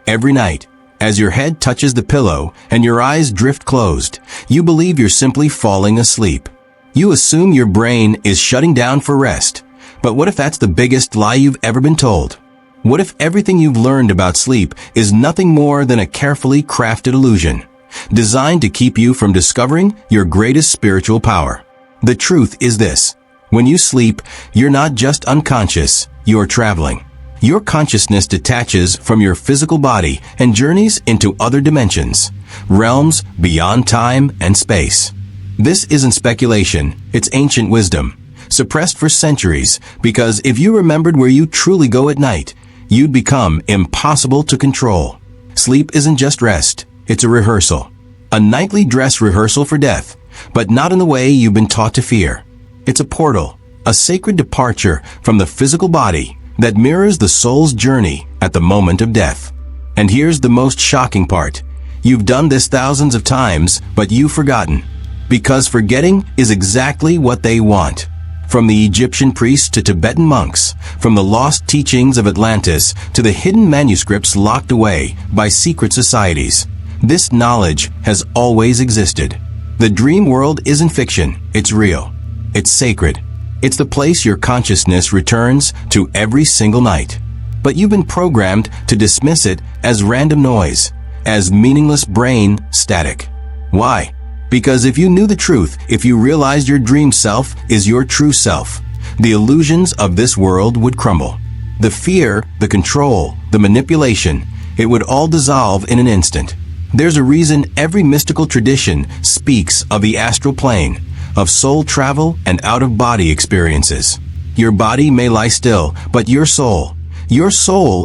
Every night, as your head touches the pillow and your eyes drift closed, you believe you're simply falling asleep. You assume your brain is shutting down for rest. But what if that's the biggest lie you've ever been told? What if everything you've learned about sleep is nothing more than a carefully crafted illusion, designed to keep you from discovering your greatest spiritual power? The truth is this: when you sleep, you're not just unconscious, you're traveling. Your consciousness detaches from your physical body and journeys into other dimensions, realms beyond time and space. This isn't speculation, it's ancient wisdom, suppressed for centuries, because if you remembered where you truly go at night, you'd become impossible to control. Sleep isn't just rest, it's a rehearsal. A nightly dress rehearsal for death, but not in the way you've been taught to fear. It's a portal, a sacred departure from the physical body that mirrors the soul's journey at the moment of death. And here's the most shocking part. You've done this thousands of times, but you've forgotten. Because forgetting is exactly what they want. From the Egyptian priests to Tibetan monks, from the lost teachings of Atlantis to the hidden manuscripts locked away by secret societies, this knowledge has always existed. The dream world isn't fiction, it's real. It's sacred. It's the place your consciousness returns to every single night. But you've been programmed to dismiss it as random noise, as meaningless brain static. Why? Because if you knew the truth, if you realized your dream self is your true self, the illusions of this world would crumble. The fear, the control, the manipulation, it would all dissolve in an instant. There's a reason every mystical tradition speaks of the astral plane, of soul travel and out-of-body experiences. Your body may lie still, but your soul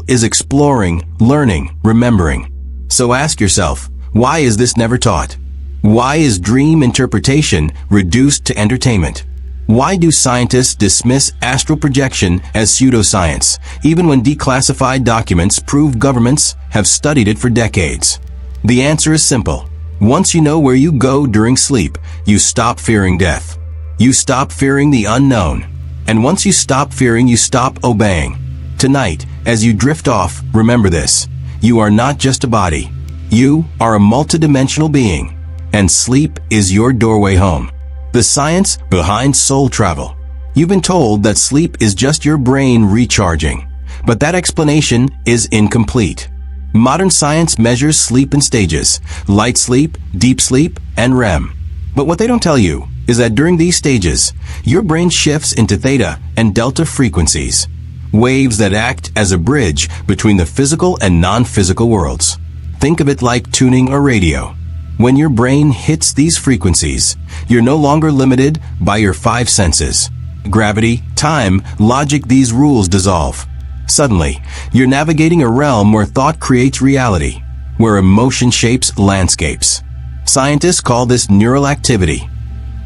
is exploring, learning, remembering. So ask yourself, why is this never taught? Why is dream interpretation reduced to entertainment? Why do scientists dismiss astral projection as pseudoscience, even when declassified documents prove governments have studied it for decades? The answer is simple. Once you know where you go during sleep, you stop fearing death. You stop fearing the unknown. And once you stop fearing, you stop obeying. Tonight, as you drift off, remember this. You are not just a body. You are a multidimensional being. And sleep is your doorway home. The science behind soul travel. You've been told that sleep is just your brain recharging. But that explanation is incomplete. Modern science measures sleep in stages: light sleep, deep sleep, and REM. But what they don't tell you is that during these stages, your brain shifts into theta and delta frequencies, waves that act as a bridge between the physical and non-physical worlds. Think of it like tuning a radio. When your brain hits these frequencies, you're no longer limited by your five senses. Gravity, time, logic, these rules dissolve. Suddenly, you're navigating a realm where thought creates reality, where emotion shapes landscapes. Scientists call this neural activity.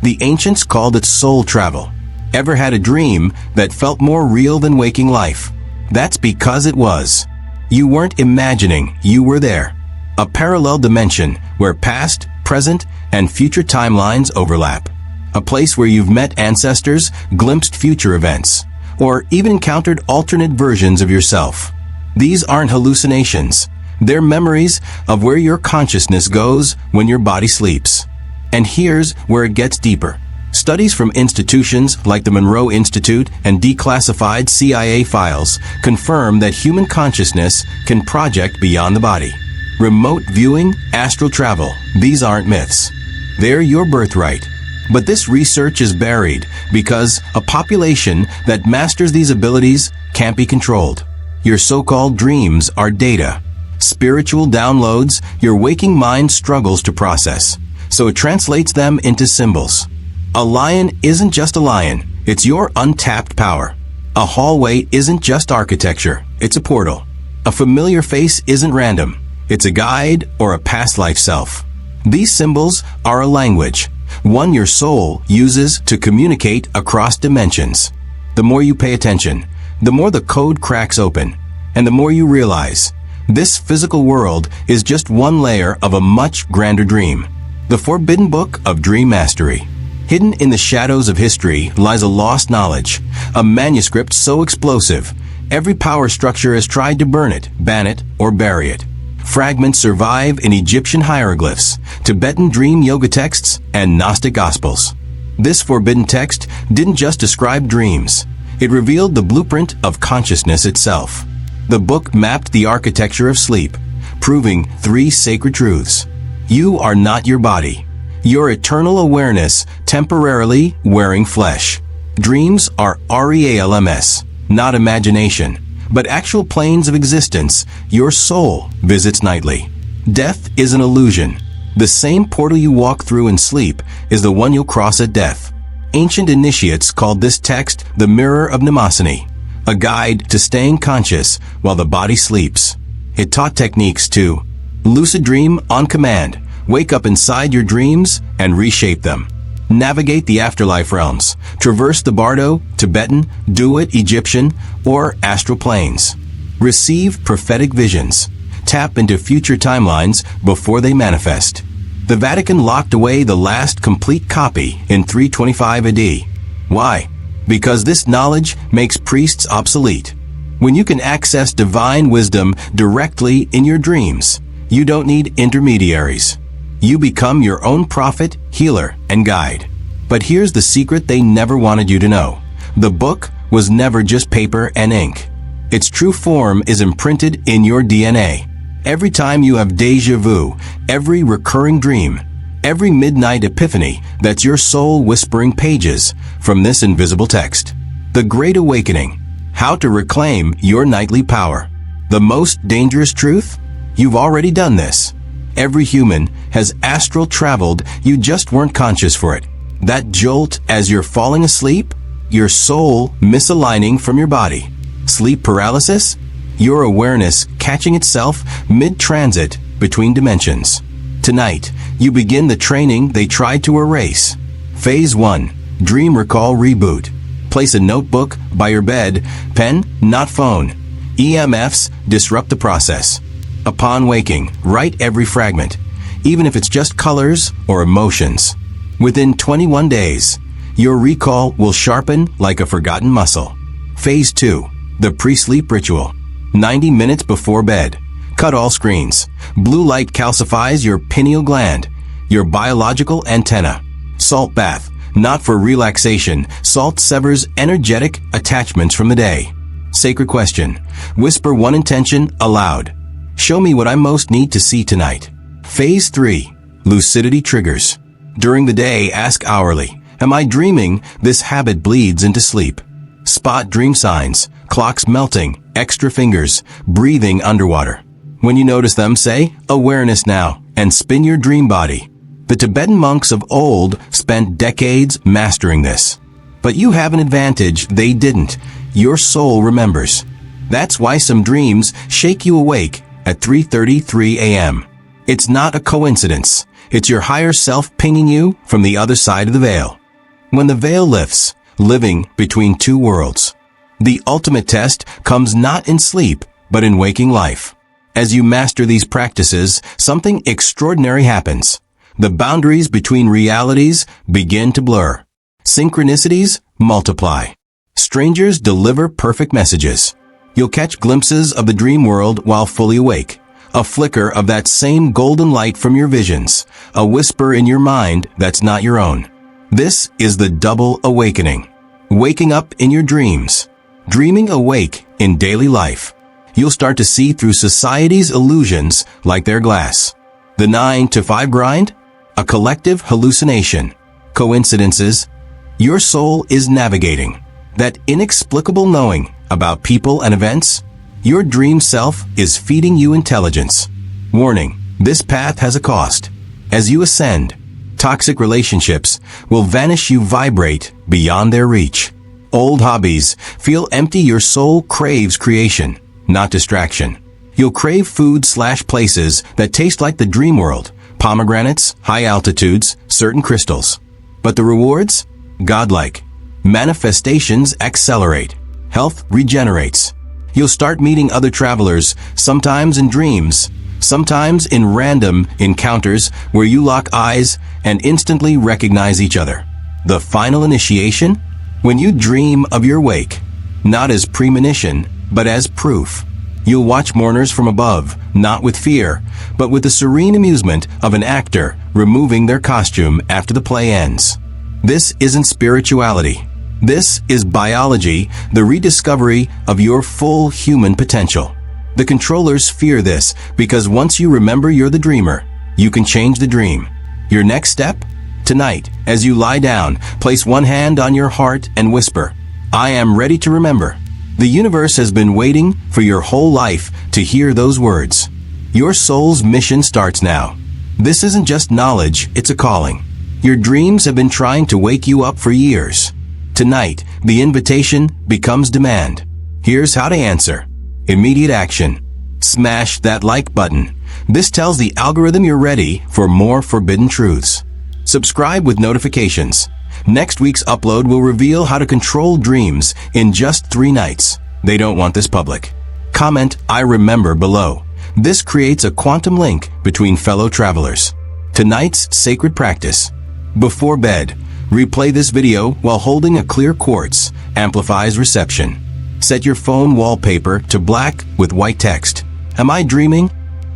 The ancients called it soul travel. Ever had a dream that felt more real than waking life? That's because it was. You weren't imagining, you were there. A parallel dimension where past, present, and future timelines overlap. A place where you've met ancestors, glimpsed future events, or even encountered alternate versions of yourself. These aren't hallucinations. They're memories of where your consciousness goes when your body sleeps. And here's where it gets deeper. Studies from institutions like the Monroe Institute and declassified CIA files confirm that human consciousness can project beyond the body. Remote viewing, astral travel, these aren't myths. They're your birthright. But this research is buried because a population that masters these abilities can't be controlled. Your so-called dreams are data, spiritual downloads your waking mind struggles to process, so it translates them into symbols. A lion isn't just a lion, it's your untapped power. A hallway isn't just architecture, it's a portal. A familiar face isn't random, it's a guide or a past life self. These symbols are a language, one your soul uses to communicate across dimensions. The more you pay attention, the more the code cracks open, and the more you realize this physical world is just one layer of a much grander dream. The forbidden book of dream mastery. Hidden in the shadows of history lies a lost knowledge, a manuscript so explosive, every power structure has tried to burn it, ban it, or bury it. Fragments survive in Egyptian hieroglyphs, Tibetan dream yoga texts, and Gnostic gospels. This forbidden text didn't just describe dreams. It revealed the blueprint of consciousness itself. The book mapped the architecture of sleep, proving 3 sacred truths. You are not your body. Your eternal awareness temporarily wearing flesh. Dreams are realms, not imagination, but actual planes of existence your soul visits nightly. Death is an illusion. The same portal you walk through in sleep is the one you'll cross at death. Ancient initiates called this text the Mirror of Mnemosyne, a guide to staying conscious while the body sleeps. It taught techniques to lucid dream on command, wake up inside your dreams and reshape them. Navigate the afterlife realms, traverse the Bardo, Tibetan, Duat, Egyptian, or astral planes. Receive prophetic visions. Tap into future timelines before they manifest. The Vatican locked away the last complete copy in 325 AD. Why? Because this knowledge makes priests obsolete. When you can access divine wisdom directly in your dreams, you don't need intermediaries. You become your own prophet, healer, and guide. But here's the secret they never wanted you to know. The book was never just paper and ink. Its true form is imprinted in your DNA. Every time you have déjà vu, every recurring dream, every midnight epiphany, that's your soul whispering pages from this invisible text. The Great Awakening. How to reclaim your nightly power. The most dangerous truth? You've already done this. Every human has astral traveled, you just weren't conscious for it. That jolt as you're falling asleep? Your soul misaligning from your body. Sleep paralysis? Your awareness catching itself mid-transit between dimensions. Tonight, you begin the training they tried to erase. Phase 1. Dream Recall Reboot. Place a notebook by your bed, pen, not phone. EMFs disrupt the process. Upon waking, write every fragment, even if it's just colors or emotions. Within 21 days, your recall will sharpen like a forgotten muscle. Phase 2. The pre-sleep ritual. 90 minutes before bed. Cut all screens. Blue light calcifies your pineal gland, your biological antenna. Salt bath. Not for relaxation, salt severs energetic attachments from the day. Sacred question. Whisper one intention aloud. Show me what I most need to see tonight. Phase 3. Lucidity triggers. During the day, ask hourly, am I dreaming? This habit bleeds into sleep. Spot dream signs, clocks melting, extra fingers, breathing underwater. When you notice them, say, awareness now, and spin your dream body. The Tibetan monks of old spent decades mastering this. But you have an advantage they didn't. Your soul remembers. That's why some dreams shake you awake at 3:33 a.m. It's not a coincidence. It's your higher self pinging you from the other side of the veil. When the veil lifts, living between two worlds. The ultimate test comes not in sleep, but in waking life. As you master these practices, something extraordinary happens. The boundaries between realities begin to blur. Synchronicities multiply. Strangers deliver perfect messages. You'll catch glimpses of the dream world while fully awake. A flicker of that same golden light from your visions. A whisper in your mind that's not your own. This is the double awakening. Waking up in your dreams. Dreaming awake in daily life. You'll start to see through society's illusions like their glass. The 9 to 5 grind? A collective hallucination. Coincidences? Your soul is navigating. That inexplicable knowing about people and events? Your dream self is feeding you intelligence. Warning, this path has a cost. As you ascend, toxic relationships will vanish, you vibrate beyond their reach. Old hobbies feel empty, your soul craves creation, not distraction. You'll crave food/places that taste like the dream world, pomegranates, high altitudes, certain crystals. But the rewards? Godlike. Manifestations accelerate. Health regenerates. You'll start meeting other travelers, sometimes in dreams, sometimes in random encounters where you lock eyes and instantly recognize each other. The final initiation? When you dream of your wake, not as premonition, but as proof. You'll watch mourners from above, not with fear, but with the serene amusement of an actor removing their costume after the play ends. This isn't spirituality. This is biology, the rediscovery of your full human potential. The controllers fear this because once you remember you're the dreamer, you can change the dream. Your next step? Tonight, as you lie down, place one hand on your heart and whisper, "I am ready to remember." The universe has been waiting for your whole life to hear those words. Your soul's mission starts now. This isn't just knowledge, it's a calling. Your dreams have been trying to wake you up for years. Tonight, the invitation becomes demand. Here's how to answer. Immediate action. Smash that like button. This tells the algorithm you're ready for more forbidden truths. Subscribe with notifications. Next week's upload will reveal how to control dreams in just 3 nights. They don't want this public. Comment "I remember" below. This creates a quantum link between fellow travelers. Tonight's sacred practice. Before bed, replay this video while holding a clear quartz. Amplifies reception. Set your phone wallpaper to black with white text. Am I dreaming?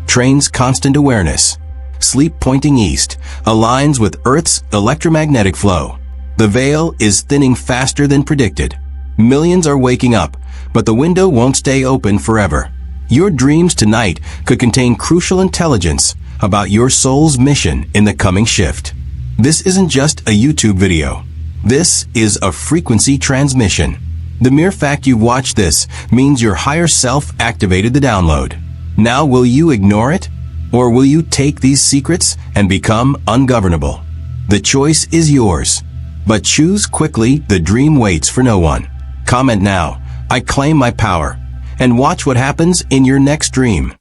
Trains constant awareness. Sleep pointing east, aligns with Earth's electromagnetic flow. The veil is thinning faster than predicted. Millions are waking up, but the window won't stay open forever. Your dreams tonight could contain crucial intelligence about your soul's mission in the coming shift. This isn't just a YouTube video. This is a frequency transmission. The mere fact you've watched this means your higher self activated the download. Now will you ignore it? Or will you take these secrets and become ungovernable? The choice is yours. But choose quickly, the dream waits for no one. Comment now, "I claim my power," and watch what happens in your next dream.